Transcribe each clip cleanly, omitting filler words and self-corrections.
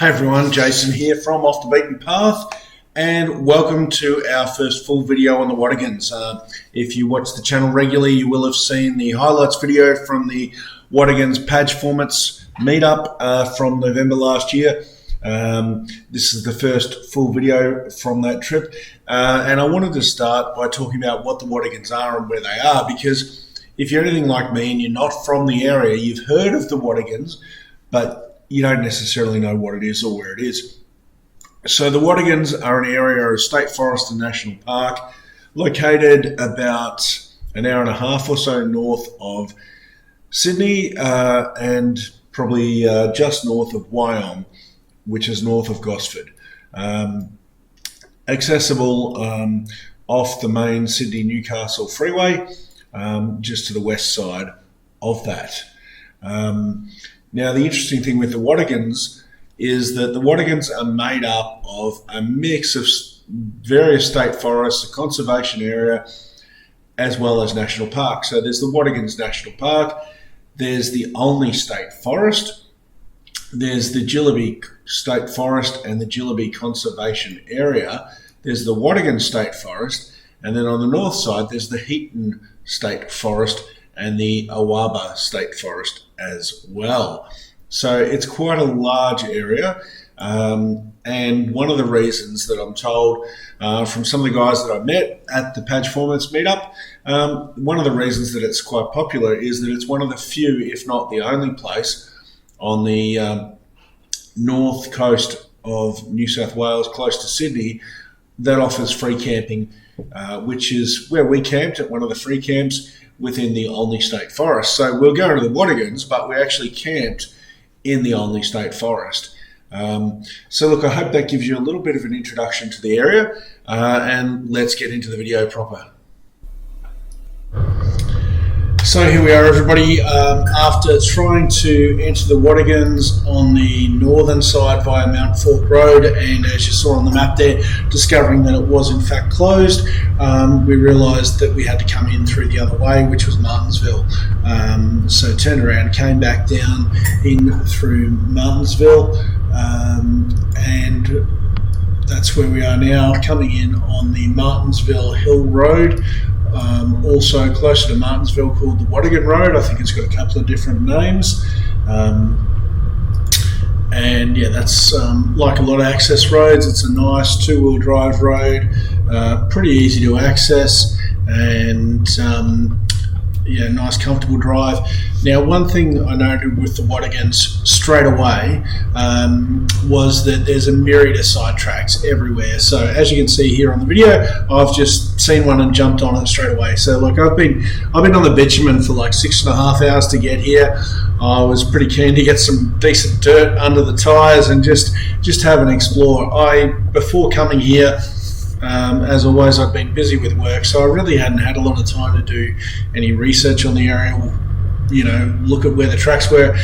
Hey everyone, Jason here from Off the Beaten Path, and welcome to our first full video on the Watagans. If you watch the channel regularly, you will have seen the highlights video from the Watagans Patch Formats meetup from November last year. This is the first full video from that trip, and I wanted to start by talking about what the Watagans are and where they are, because if you're anything like me and you're not from the area, you've heard of the Watagans, but you don't necessarily know what it is or where it is. So the Watagans are an area of state forest and national park located about an hour and a half or so north of Sydney and probably just north of Wyong, which is north of Gosford. Accessible off the main Sydney-Newcastle freeway, just to the west side of that. Now, the interesting thing with the Watagans is that the Watagans are made up of a mix of various state forests, a conservation area, as well as national park. So there's the Watagans National Park, there's the Olney State Forest, there's the Gillaby State Forest and the Gillaby Conservation Area, there's the Watagans State Forest, and then on the north side there's the Heaton State Forest and the Awaba State Forest as well. So it's quite a large area, and one of the reasons that I'm told from some of the guys that I met at the Patch Formats meetup, one of the reasons that it's quite popular is that it's one of the few, if not the only place on the north coast of New South Wales, close to Sydney, that offers free camping, which is where we camped at one of the free camps within the Olney State Forest. So we'll go to the Watagans, but we actually camped in the Olney State Forest. So look, I hope that gives you a little bit of an introduction to the area, and let's get into the video proper. So here we are, everybody. After trying to enter the Watagans on the northern side via Mount Fork Road, and as you saw on the map there, discovering that it was in fact closed, we realised that we had to come in through the other way, which was Martinsville. So turned around, came back down in through Martinsville, and that's where we are now, coming in on the Martinsville Hill Road. Also closer to Martinsville, called the Watagan Road. I think it's got a couple of different names. And yeah, that's like a lot of access roads. It's a nice two-wheel drive road, pretty easy to access, and yeah, nice comfortable drive. Now, one thing I noted with the Watagans straight away was that there's a myriad of side tracks everywhere. So as you can see here on the video, I've just seen one and jumped on it straight away. So like I've been on the bitumen for like 6.5 hours to get here. I was pretty keen to get some decent dirt under the tyres and just have an explore. Before coming here, as always, I've been busy with work, so I really hadn't had a lot of time to do any research on the area, you know, look at where the tracks were,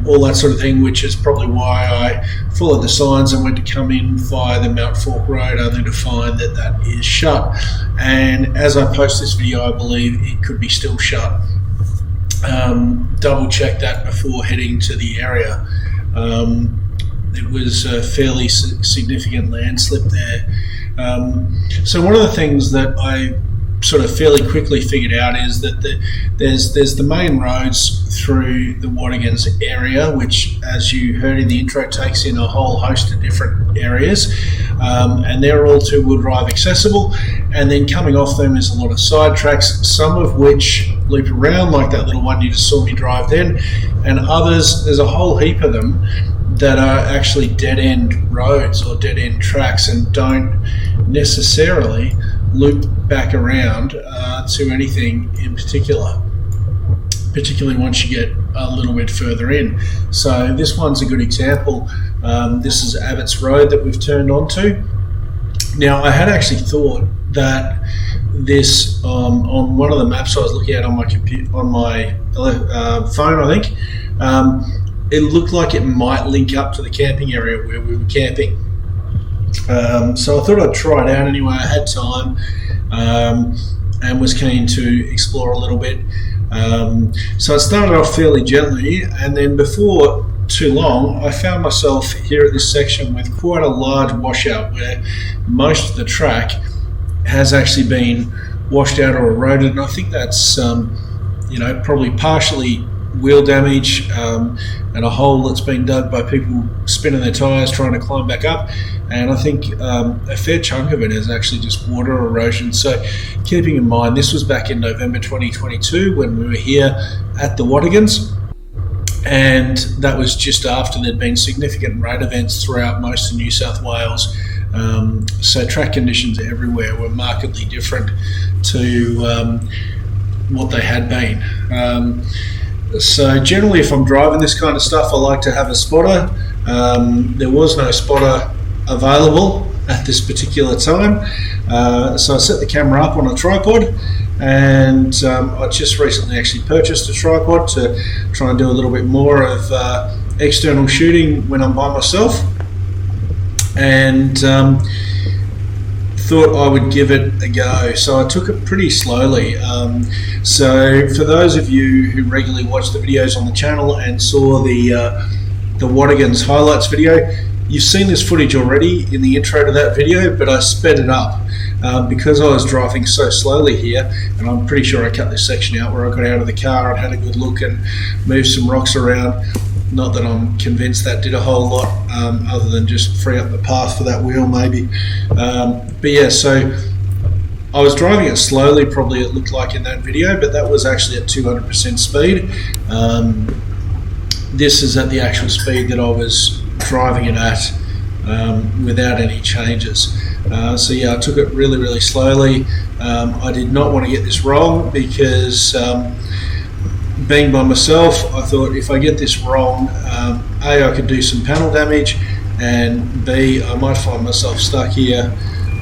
all that sort of thing, which is probably why I followed the signs and went to come in via the Mount Fork Road, only to find that that is shut. And as I post this video, I believe it could be still shut. Double check that before heading to the area. It was a fairly significant landslip there. So one of the things that I sort of fairly quickly figured out is that there's the main roads through the Watagans area, which, as you heard in the intro, takes in a whole host of different areas, and they're all two-wheel drive accessible. And then coming off them is a lot of side tracks, some of which loop around, like that little one you just saw me drive then, and others, there's a whole heap of them that are actually dead-end roads or dead-end tracks and don't necessarily loop back around to anything in particular, particularly once you get a little bit further in. So this one's a good example. This is Abbott's Road that we've turned onto. Now, I had actually thought that this on one of the maps I was looking at on my computer, on my phone, I think, it looked like it might link up to the camping area where we were camping. So I thought I'd try it out anyway. I had time and was keen to explore a little bit. So I started off fairly gently, and then before too long, I found myself here at this section with quite a large washout where most of the track has actually been washed out or eroded, and I think that's probably partially wheel damage and a hole that's been dug by people spinning their tyres trying to climb back up, and I think a fair chunk of it is actually just water erosion. So keeping in mind this was back in November 2022 when we were here at the Watagans, and that was just after there'd been significant rain events throughout most of New South Wales. So track conditions everywhere were markedly different to what they had been. So generally, if I'm driving this kind of stuff, I like to have a spotter. There was no spotter available at this particular time, so I set the camera up on a tripod, and I just recently actually purchased a tripod to try and do a little bit more of external shooting when I'm by myself, and thought I would give it a go. So I took it pretty slowly. So for those of you who regularly watch the videos on the channel and saw the Watagans highlights video, you've seen this footage already in the intro to that video, but I sped it up because I was driving so slowly here, and I'm pretty sure I cut this section out where I got out of the car and had a good look and moved some rocks around. Not that I'm convinced that did a whole lot, other than just free up the path for that wheel maybe. But yeah, so I was driving it slowly, probably it looked like in that video, but that was actually at 200% speed. This is at the actual speed that I was driving it at without any changes. So yeah, I took it really, really slowly. I did not want to get this wrong because being by myself, I thought if I get this wrong, A, I could do some panel damage, and B, I might find myself stuck here.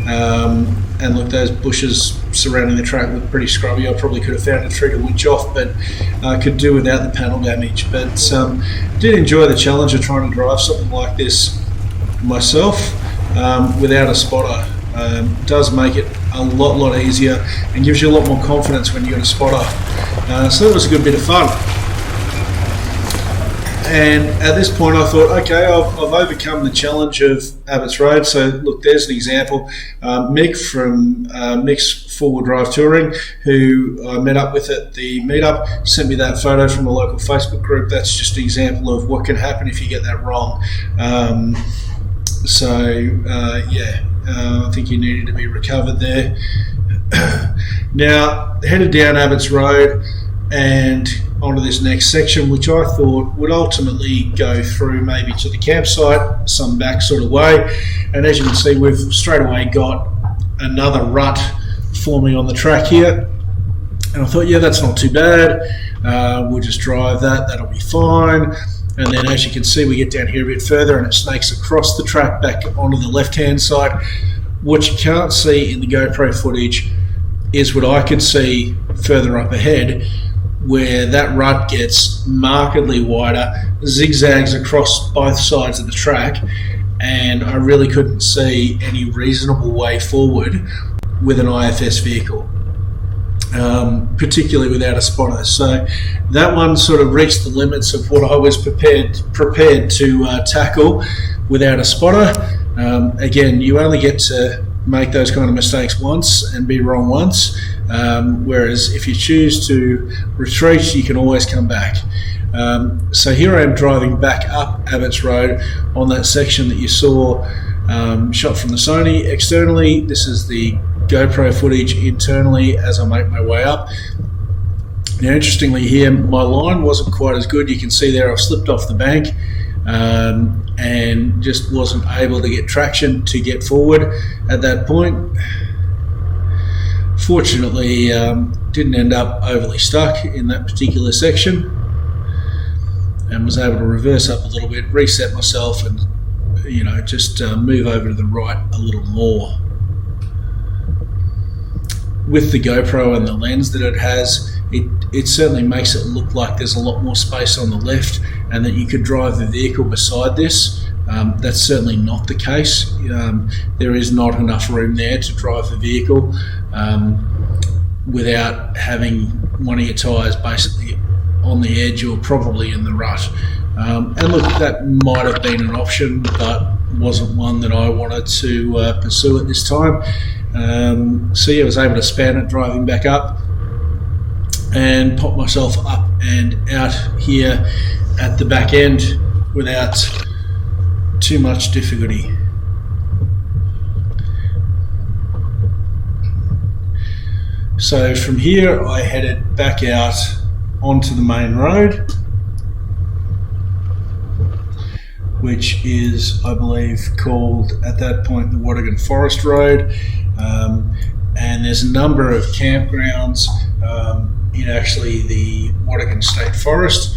And look, those bushes surrounding the track look pretty scrubby. I probably could have found a tree to winch off, but I could do without the panel damage. But did enjoy the challenge of trying to drive something like this myself without a spotter. Does make it a lot easier and gives you a lot more confidence when you got a spotter. So that was a good bit of fun. And at this point I thought, okay, I've overcome the challenge of Abbott's Road. So look, there's an example. Mick from Mick's Four-Wheel Drive Touring, who I met up with at the meetup, sent me that photo from a local Facebook group. That's just an example of what can happen if you get that wrong. I think he needed to be recovered there. Now, headed down Abbott's Road and onto this next section, which I thought would ultimately go through maybe to the campsite, some back sort of way. And as you can see, we've straight away got another rut forming on the track here. And I thought, yeah, that's not too bad. We'll just drive that, that'll be fine. And then as you can see, we get down here a bit further and it snakes across the track back onto the left-hand side. What you can't see in the GoPro footage is what I could see further up ahead, where that rut gets markedly wider, zigzags across both sides of the track, and I really couldn't see any reasonable way forward with an IFS vehicle. Particularly without a spotter. So that one sort of reached the limits of what I was prepared to tackle without a spotter. Again, you only get to make those kind of mistakes once and be wrong once, whereas if you choose to retreat, you can always come back. So here I am driving back up Abbott's Road on that section that you saw shot from the Sony externally. This is the GoPro footage internally as I make my way up. Now, interestingly here, my line wasn't quite as good. You can see there I've slipped off the bank and just wasn't able to get traction to get forward at that point. Fortunately, didn't end up overly stuck in that particular section and was able to reverse up a little bit, reset myself, and just move over to the right a little more. With the GoPro and the lens that it has, it certainly makes it look like there's a lot more space on the left and that you could drive the vehicle beside this. That's certainly not the case. There is not enough room there to drive the vehicle without having one of your tyres basically on the edge or probably in the rut. And look, that might have been an option, but wasn't one that I wanted to pursue at this time. So yeah, I was able to span it driving back up and pop myself up and out here at the back end without too much difficulty. So from here I headed back out onto the main road, which is, I believe, called at that point the Watagans Forest Road. And there's a number of campgrounds in actually the Watagans State Forest.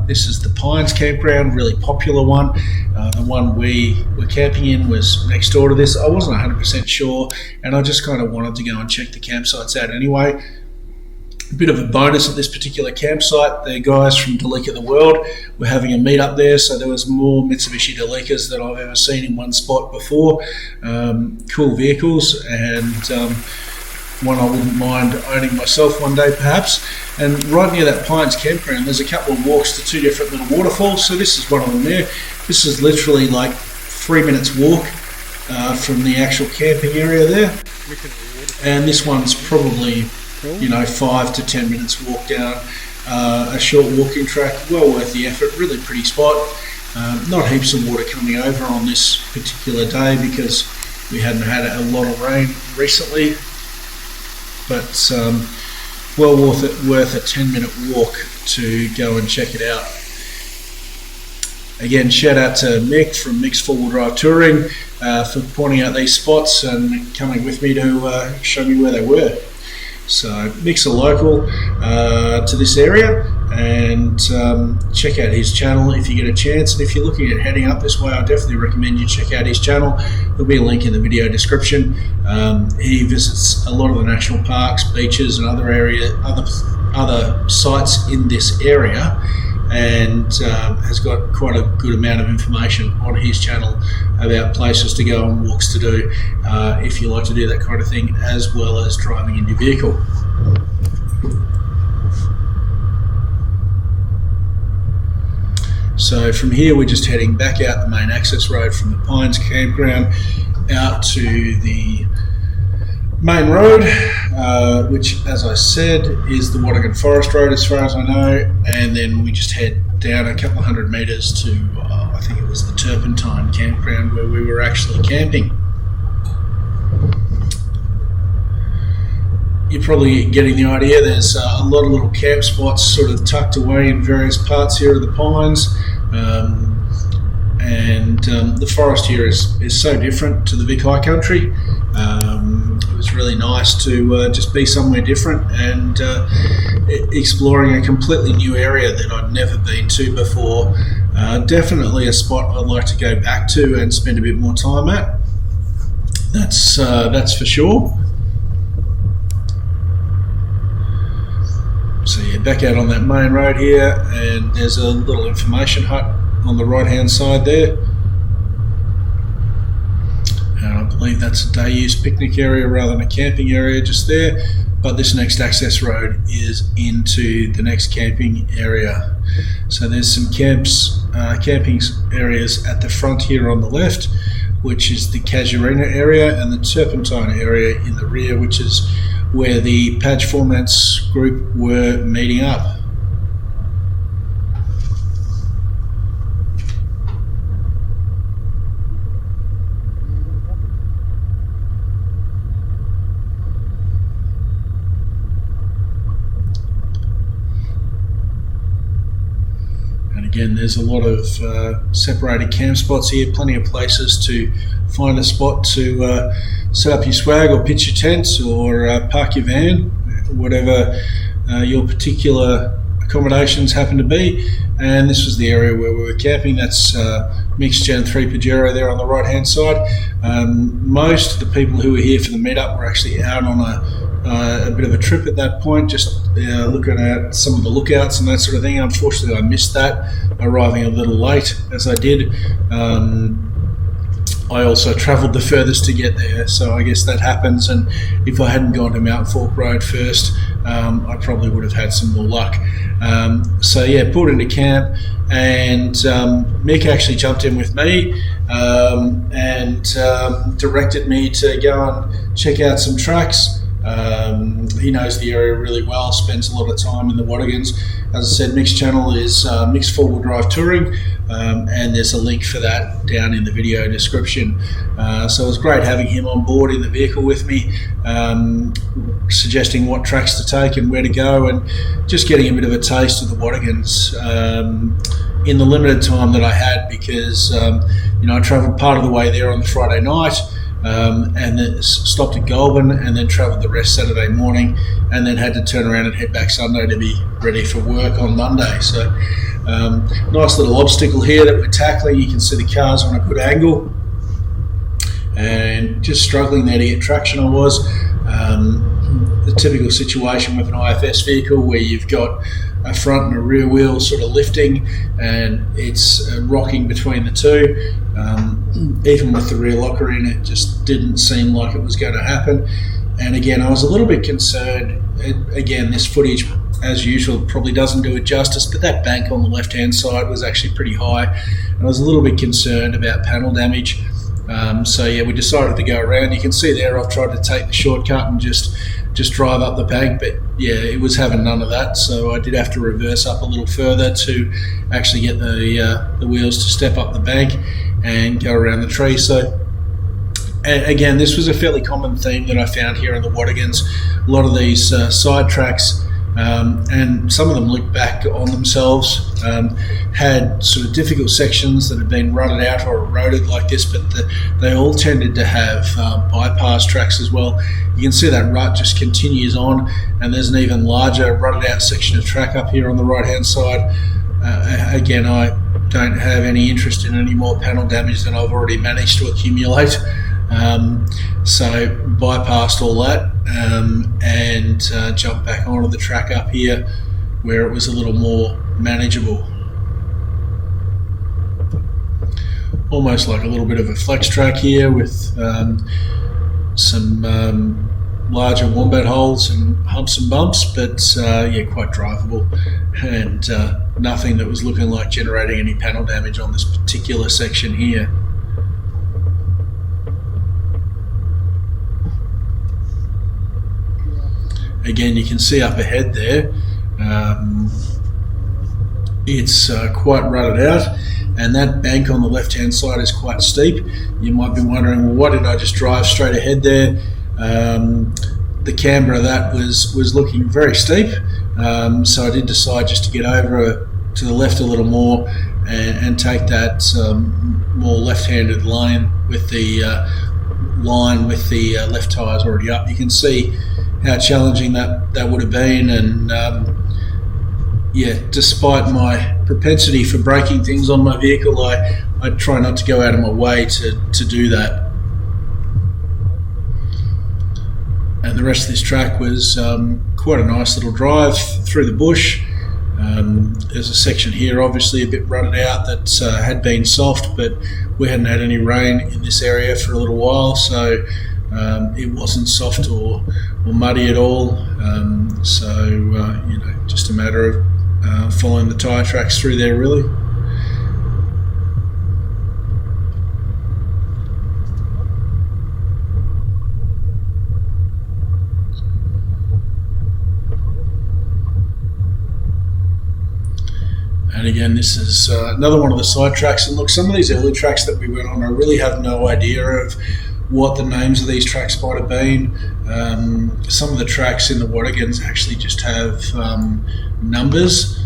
This is the Pines campground, really popular one. The one we were camping in was next door to this. I wasn't 100% sure, and I just kind of wanted to go and check the campsites out anyway. A bit of a bonus at this particular campsite, the guys from Delika the World were having a meet up there, so there was more Mitsubishi Delikas than I've ever seen in one spot before. Cool vehicles, and one I wouldn't mind owning myself one day perhaps. And right near that Pines campground there's a couple of walks to two different little waterfalls, so this is one of them there. This is literally like 3 minutes walk from the actual camping area there, and this one's probably 5 to 10 minutes walk down a short walking track. Well worth the effort, really pretty spot. Not heaps of water coming over on this particular day because we hadn't had a lot of rain recently, but well worth a 10-minute walk to go and check it out. Again, shout out to Mick from Mick's 4-wheel drive touring for pointing out these spots and coming with me to show me where they were. So Mick's a local to this area, and check out his channel if you get a chance. And if you're looking at heading up this way, I definitely recommend you check out his channel. There'll be a link in the video description. He visits a lot of the national parks, beaches, and other sites in this area, and has got quite a good amount of information on his channel about places to go and walks to do if you like to do that kind of thing, as well as driving in your vehicle. So from here we're just heading back out the main access road from the Pines campground out to the main road, which, as I said, is the Watagans Forest Road as far as I know, and then we just head down a couple of 100 metres to I think it was the Turpentine campground where we were actually camping. You're probably getting the idea. There's a lot of little camp spots sort of tucked away in various parts here of the Pines, and the forest here is so different to the Vic High Country. It was really nice to just be somewhere different and exploring a completely new area that I'd never been to before. Definitely a spot I'd like to go back to and spend a bit more time at. That's for sure. So yeah, back out on that main road here, and there's a little information hut on the right hand side there. And I believe that's a day use picnic area rather than a camping area just there. But this next access road is into the next camping area. So there's some camping areas at the front here on the left, which is the Casuarina area, and the Turpentine area in the rear, which is where the Patch Formats group were meeting up. Again, there's a lot of separated camp spots here, plenty of places to find a spot to set up your swag or pitch your tent or park your van, whatever your particular accommodations happen to be. And this was the area where we were camping. That's Mick's Gen 3 Pajero there on the right hand side. Most of the people who were here for the meetup were actually out on a bit of a trip at that point, just looking at some of the lookouts and that sort of thing. Unfortunately, I missed that, arriving a little late as I did. I also travelled the furthest to get there, so I guess that happens. And if I hadn't gone to Mount Fork Road first, I probably would have had some more luck. So yeah, pulled into camp, and Mick actually jumped in with me and directed me to go and check out some tracks. He knows the area really well, spends a lot of time in the Watagans. As I said, Mick's channel is Mick's Four-Wheel Drive Touring, and there's a link for that down in the video description. So it was great having him on board in the vehicle with me, suggesting what tracks to take and where to go, and just getting a bit of a taste of the Watagans in the limited time that I had, because I travelled part of the way there on the Friday night, and then stopped at Goulburn, and then travelled the rest Saturday morning, and then had to turn around and head back Sunday to be ready for work on Monday. So nice little obstacle here that we're tackling. You can see the cars on a good angle, and just struggling there to get traction. I was the typical situation with an IFS vehicle where you've got a front and a rear wheel sort of lifting, and it's rocking between the two. Even with the rear locker in, it just didn't seem like it was going to happen. And again, I was a little bit concerned. Again, this footage, as usual, probably doesn't do it justice, but that bank on the left-hand side was actually pretty high. And I was a little bit concerned about panel damage. So yeah, we decided to go around. You can see there I've tried to take the shortcut and just drive up the bank, but yeah, it was having none of that. So I did have to reverse up a little further to actually get the wheels to step up the bank and go around the tree. So again, this was a fairly common theme that I found here in the Watagans. A lot of these side tracks, and some of them look back on themselves, had sort of difficult sections that had been rutted out or eroded like this, but they all tended to have bypass tracks as well. You can see that rut just continues on, and there's an even larger rutted out section of track up here on the right hand side. Again, I don't have any interest in any more panel damage than I've already managed to accumulate. So bypassed all that, and jumped back onto the track up here where it was a little more manageable. Almost like a little bit of a flex track here with some larger wombat holes and humps and bumps, but yeah, quite drivable, and nothing that was looking like generating any panel damage on this particular section here. Again, you can see up ahead there, it's quite rutted out, and that bank on the left hand side is quite steep. You might be wondering, well, why did I just drive straight ahead there? The camber of that was looking very steep, so I did decide just to get over to the left a little more and take that more left-handed lane with the left tyres already up. You can see how challenging that would have been, and yeah, despite my propensity for breaking things on my vehicle, I try not to go out of my way to do that. And the rest of this track was quite a nice little drive through the bush. There's a section here, obviously a bit rutted out, that had been soft, but we hadn't had any rain in this area for a little while, so it wasn't soft or muddy at all. Just a matter of following the tyre tracks through there, really. And again, this is another one of the side tracks. And look, some of these early tracks that we went on, I really have no idea of what the names of these tracks might have been. Some of the tracks in the Watagans actually just have numbers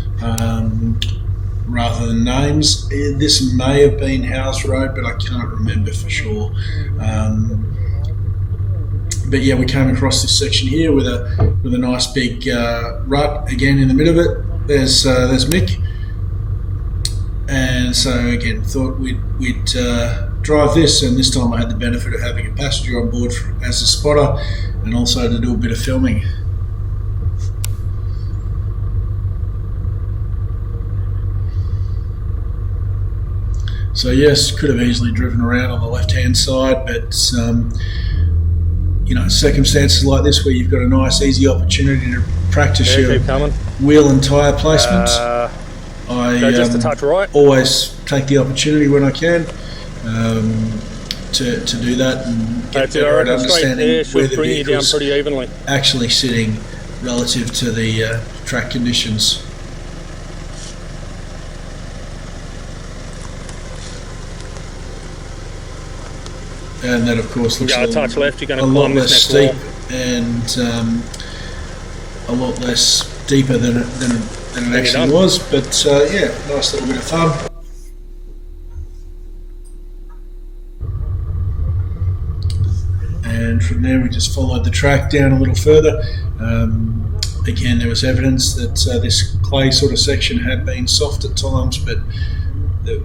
rather than names. This may have been House Road, but I can't remember for sure. But yeah, we came across this section here with a nice big rut again in the middle of it. There's Mick. And so again, thought we'd drive this, and this time I had the benefit of having a passenger on board as a spotter, and also to do a bit of filming. So yes, could have easily driven around on the left-hand side, but you know, circumstances like this where you've got a nice, easy opportunity to practice your wheel and tyre placements, I just a touch right. always take the opportunity when I can to do that and get better at understanding where the vehicle's pretty evenly. actually sitting relative to the track conditions. And that, of course, looks a touch left. You're going to lot climb less this steep and a lot less deeper than it actually was. But yeah, nice little bit of fun. And from there, we just followed the track down a little further. Again, there was evidence that this clay sort of section had been soft at times, but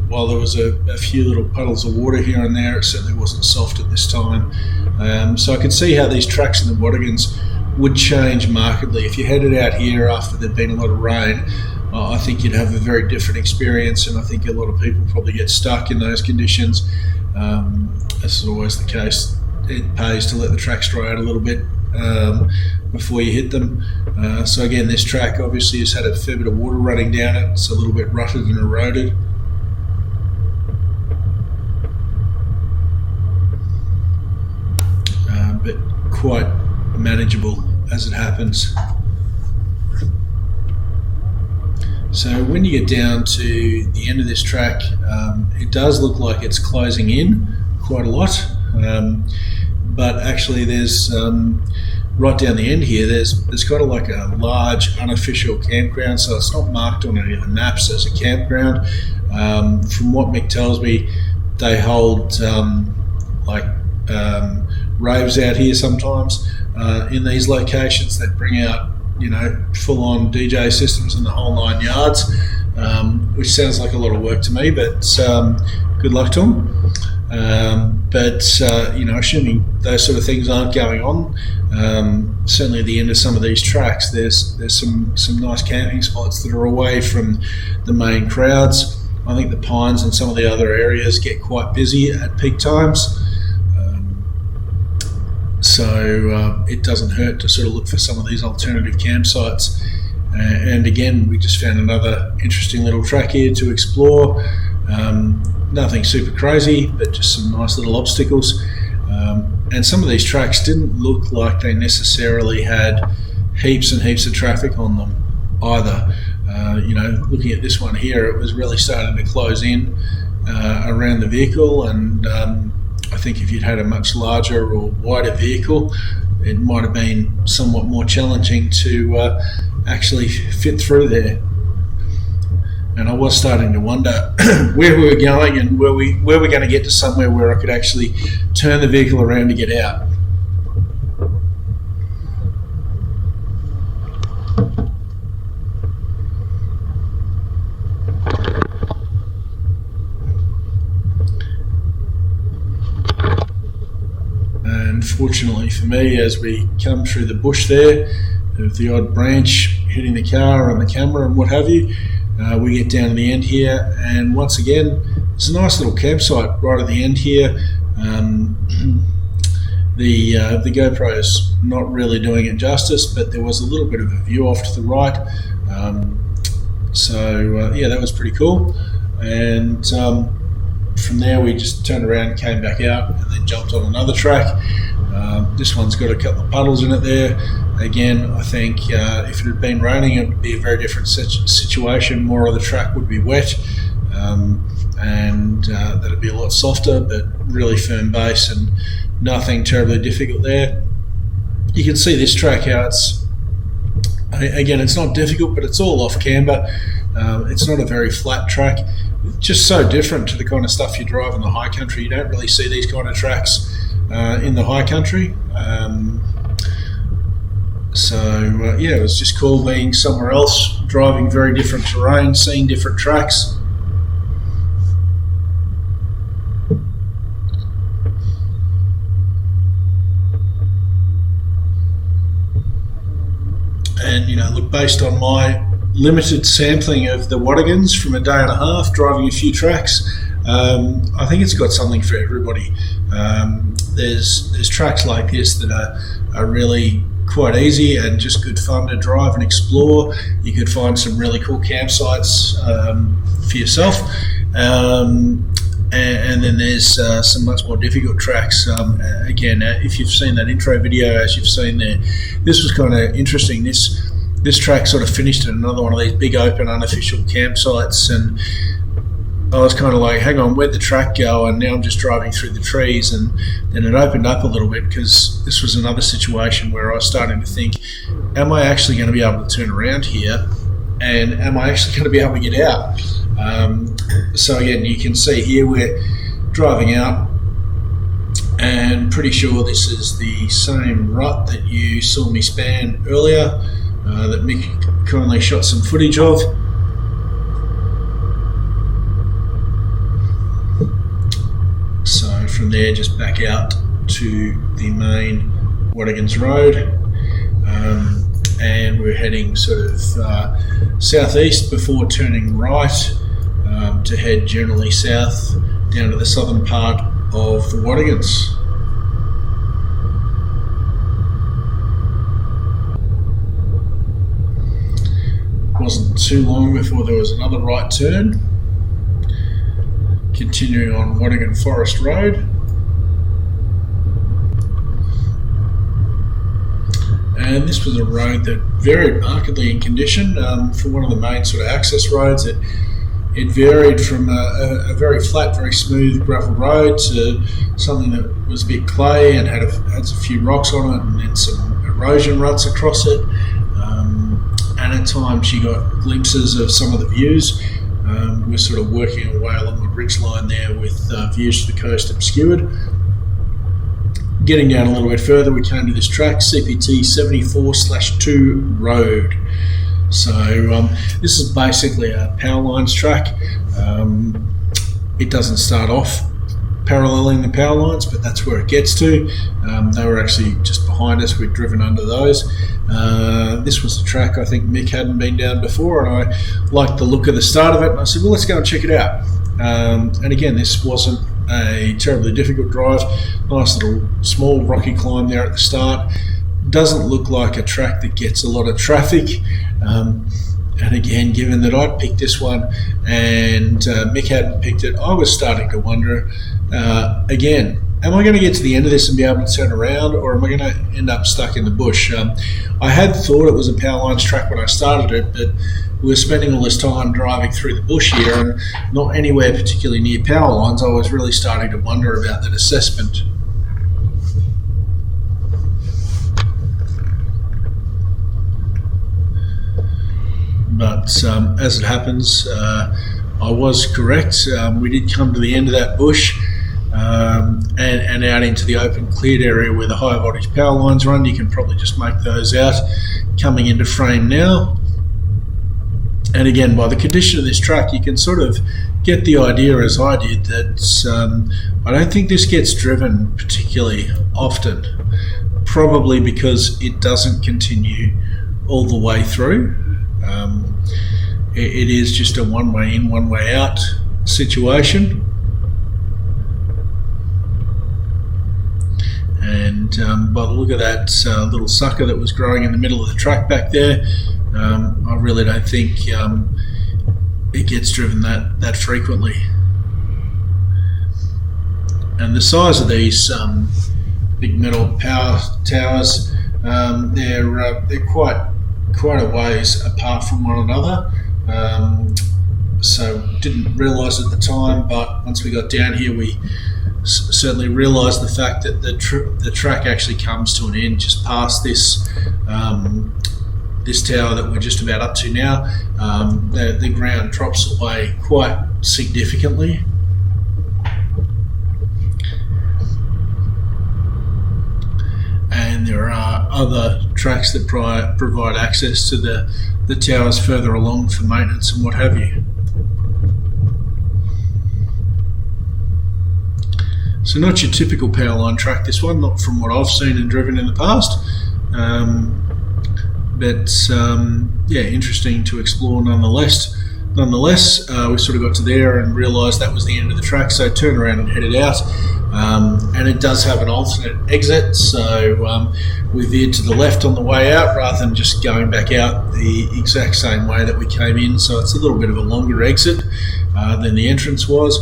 while there was a few little puddles of water here and there, it certainly wasn't soft at this time. So I could see how these tracks in the Watagans would change markedly. If you headed out here after there'd been a lot of rain, I think you'd have a very different experience, and I think a lot of people probably get stuck in those conditions. This is always the case. It pays to let the tracks dry out a little bit before you hit them. So again, this track obviously has had a fair bit of water running down it. It's a little bit rutted and eroded. But quite manageable as it happens. So when you get down to the end of this track, it does look like it's closing in quite a lot, but actually there's right down the end here, there's kind of like a large unofficial campground, so it's not marked on any of the maps as a campground. From what Mick tells me, they hold raves out here sometimes in these locations that bring out, you know, full-on DJ systems and the whole 9 yards, which sounds like a lot of work to me, but good luck to them. You know, assuming those sort of things aren't going on, certainly at the end of some of these tracks, there's some nice camping spots that are away from the main crowds. I think the Pines and some of the other areas get quite busy at peak times. So it doesn't hurt to sort of look for some of these alternative campsites. And again, we just found another interesting little track here to explore. Nothing super crazy, but just some nice little obstacles. And some of these tracks didn't look like they necessarily had heaps and heaps of traffic on them either. You know, looking at this one here, it was really starting to close in around the vehicle, and I think if you'd had a much larger or wider vehicle, it might have been somewhat more challenging to actually fit through there. And I was starting to wonder where we were going and were we going to get to somewhere where I could actually turn the vehicle around to get out. Unfortunately for me, as we come through the bush there, with the odd branch hitting the car and the camera and what have you, we get down to the end here, and once again, it's a nice little campsite right at the end here. The GoPro's not really doing it justice, but there was a little bit of a view off to the right. Yeah, that was pretty cool. And from there, we just turned around, came back out, and then jumped on another track. This one's got a couple of puddles in it there. Again, I think if it had been raining, it would be a very different situation. More of the track would be wet, and that'd be a lot softer, but really firm base and nothing terribly difficult there. You can see this track how it's, again, it's not difficult, but it's all off camber. It's not a very flat track. It's just so different to the kind of stuff you drive in the high country. You don't really see these kind of tracks in the high country. Yeah, it was just cool being somewhere else, driving very different terrain, seeing different tracks. And, you know, look, based on my limited sampling of the Watagans from a day and a half, driving a few tracks, I think it's got something for everybody. There's tracks like this that are really quite easy and just good fun to drive and explore. You could find some really cool campsites for yourself. And then there's some much more difficult tracks. Again, if you've seen that intro video, as you've seen there, this was kind of interesting. This track sort of finished at another one of these big open unofficial campsites, and I was kind of like, hang on, where'd the track go? And now I'm just driving through the trees, and then it opened up a little bit, because this was another situation where I was starting to think, am I actually going to be able to turn around here? And am I actually going to be able to get out? So again, you can see here we're driving out, and pretty sure this is the same rut that you saw me span earlier, that Mick kindly shot some footage of. So from there, just back out to the main Watagans Road, and we're heading sort of southeast before turning right to head generally south down to the southern part of the Watagans. Wasn't too long before there was another right turn, continuing on Watagan Forest Road. And this was a road that varied markedly in condition. For one of the main sort of access roads, it varied from a very flat, very smooth gravel road to something that was a bit clay and had a few rocks on it, and then some erosion ruts across it. And at times you got glimpses of some of the views. We're sort of working our way along the ridge line there with views to the coast obscured. Getting down a little bit further, we came to this track, CPT 74/2 Road. So this is basically a power lines track. It doesn't start off paralleling the power lines, but that's where it gets to. They were actually just behind us. We'd driven under those. This was a track I think Mick hadn't been down before, and I liked the look of the start of it, and I said, well, let's go and check it out. And again, this wasn't a terribly difficult drive. Nice little small rocky climb there at the start. Doesn't look like a track that gets a lot of traffic. And again, given that I'd picked this one and Mick hadn't picked it, I was starting to wonder, again, am I going to get to the end of this and be able to turn around, or am I going to end up stuck in the bush? I had thought it was a power lines track when I started it, but we were spending all this time driving through the bush here and not anywhere particularly near power lines. I was really starting to wonder about that assessment. But as it happens, I was correct. We did come to the end of that bush and out into the open cleared area where the high voltage power lines run. You can probably just make those out coming into frame now. And again, by the condition of this track, you can sort of get the idea, as I did, that I don't think this gets driven particularly often, probably because it doesn't continue all the way through. It is just a one way in, one way out situation. And by the look of that little sucker that was growing in the middle of the track back there, I really don't think it gets driven that frequently. And the size of these big metal power towers, they're quite a ways apart from one another. So didn't realise at the time, but once we got down here, we certainly realised the fact that the track actually comes to an end just past this this tower that we're just about up to now. The ground drops away quite significantly. And there are other tracks that provide access to the towers further along for maintenance and what have you. So not your typical power line track, this one, not from what I've seen and driven in the past. But yeah, interesting to explore nonetheless. nonetheless, we sort of got to there and realised that was the end of the track, so turned around and headed out. And it does have an alternate exit, so we veered to the left on the way out rather than just going back out the exact same way that we came in, so it's a little bit of a longer exit than the entrance was.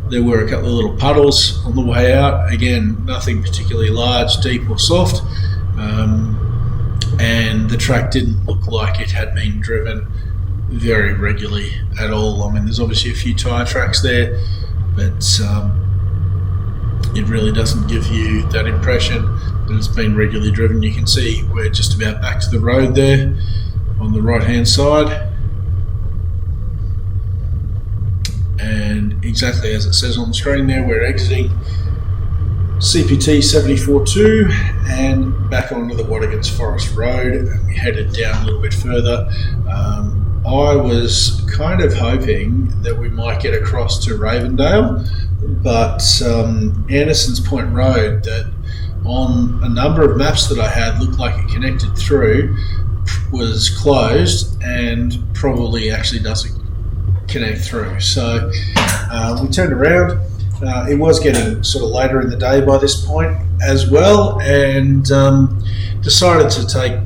There were a couple of little puddles on the way out, again nothing particularly large, deep or soft, and the track didn't look like it had been driven very regularly at all. I mean, there's obviously a few tyre tracks there, but it really doesn't give you that impression that it's been regularly driven. You can see we're just about back to the road there on the right hand side, and exactly as it says on the screen there, we're exiting CPT 74.2 and back onto the Watagans Forest Road, and we headed down a little bit further. I was kind of hoping that we might get across to Ravendale, but Anderson's Point Road, that on a number of maps that I had looked like it connected through, was closed and probably actually doesn't connect through. So we turned around. It was getting sort of later in the day by this point as well, and decided to take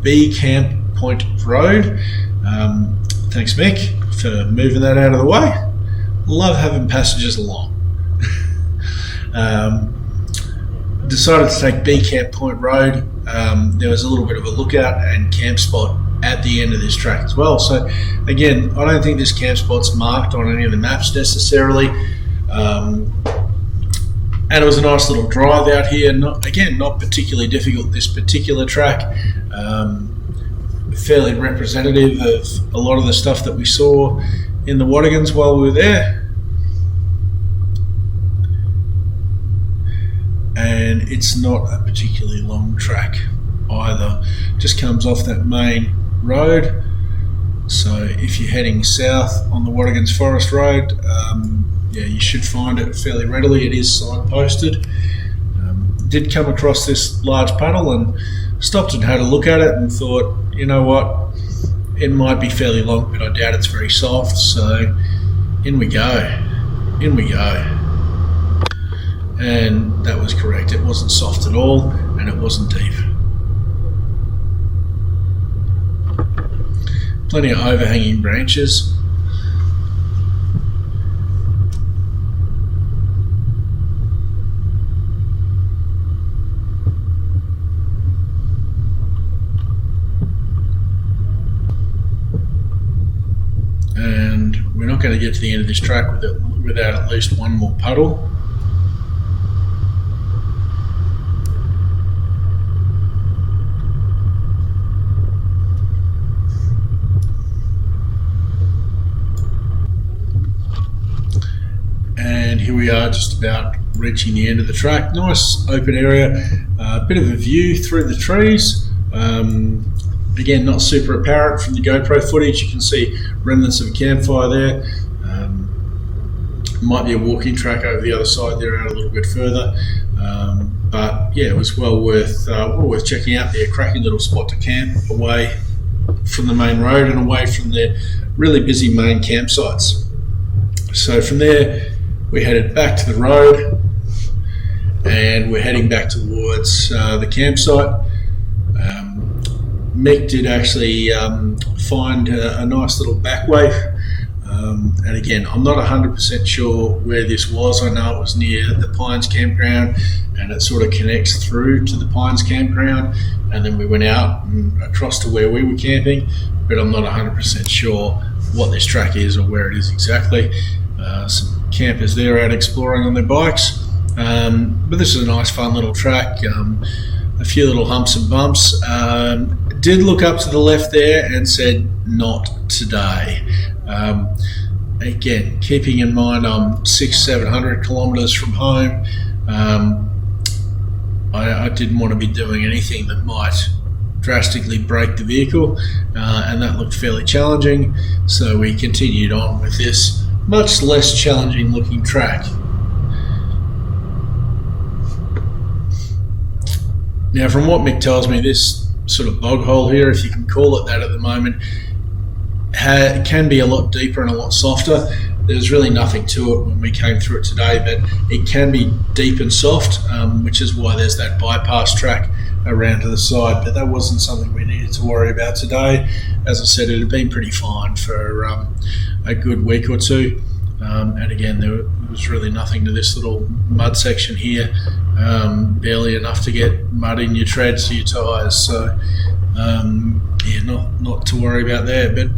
B Camp Point Road. Thanks, Mick, for moving that out of the way. Love having passengers along. Decided to take B Camp Point Road. There was a little bit of a lookout and camp spot at the end of this track as well. So again, I don't think this camp spot's marked on any of the maps necessarily. And it was a nice little drive out here. Not particularly difficult, this particular track. Fairly representative of a lot of the stuff that we saw in the Watagans while we were there. And it's not a particularly long track either. Just comes off that main road. So if you're heading south on the Watagans Forest Road, you should find it fairly readily. It is signposted. Did come across this large puddle and stopped and had a look at it and thought, you know what, it might be fairly long, but I doubt it's very soft. So in we go. And that was correct. It wasn't soft at all, and it wasn't deep. Plenty of overhanging branches. And we're not going to get to the end of this track without at least one more puddle. And here we are, just about reaching the end of the track. Nice open area, a bit of a view through the trees. Again, not super apparent from the GoPro footage. You can see remnants of a campfire there. Might be a walking track over the other side there, out a little bit further. But yeah, it was well worth checking out there. Cracking little spot to camp away from the main road and away from the really busy main campsites. So from there, we headed back to the road, and we're heading back towards the campsite. Mick did actually find a nice little back way, and again, I'm not 100% sure where this was. I know it was near the Pines Campground, and it sort of connects through to the Pines Campground, and then we went out and across to where we were camping, but I'm not 100% sure what this track is or where it is exactly. Some campers there out exploring on their bikes, but this is a nice fun little track. A few little humps and bumps. Did look up to the left there and said, not today. Again, keeping in mind I'm 600-700 kilometres from home, I didn't want to be doing anything that might drastically break the vehicle, and that looked fairly challenging, so we continued on with this much less challenging looking track. Now, from what Mick tells me, this sort of bog hole here, if you can call it that at the moment, can be a lot deeper and a lot softer. There's really nothing to it when we came through it today, but it can be deep and soft, which is why there's that bypass track around to the side. But that wasn't something we needed to worry about today. As I said, it had been pretty fine for a good week or two. And again, there was really nothing to this little mud section here, barely enough to get mud in your treads or your tyres. So yeah, not to worry about there. But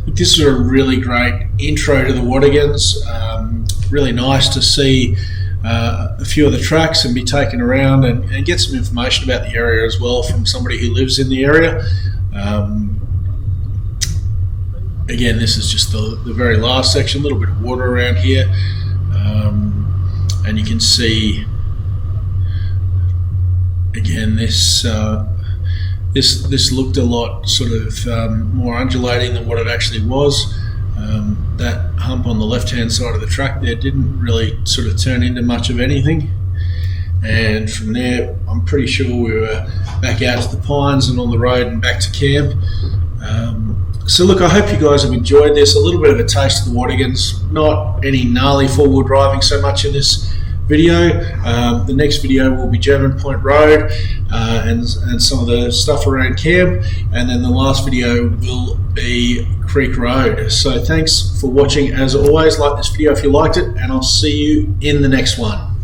this is a really great intro to the Watagans. Really nice to see a few of the tracks and be taken around and get some information about the area as well from somebody who lives in the area. Again, this is just the very last section, a little bit of water around here. And you can see, again, this looked a lot sort of more undulating than what it actually was. That hump on the left-hand side of the track there didn't really sort of turn into much of anything. And from there, I'm pretty sure we were back out to the pines and on the road and back to camp. So look, I hope you guys have enjoyed this. A little bit of a taste of the Watagans. Not any gnarly four-wheel driving so much in this video. The next video will be German Point Road and some of the stuff around camp, and then the last video will be Creek Road. So thanks for watching as always. Like this video if you liked it, and I'll see you in the next one.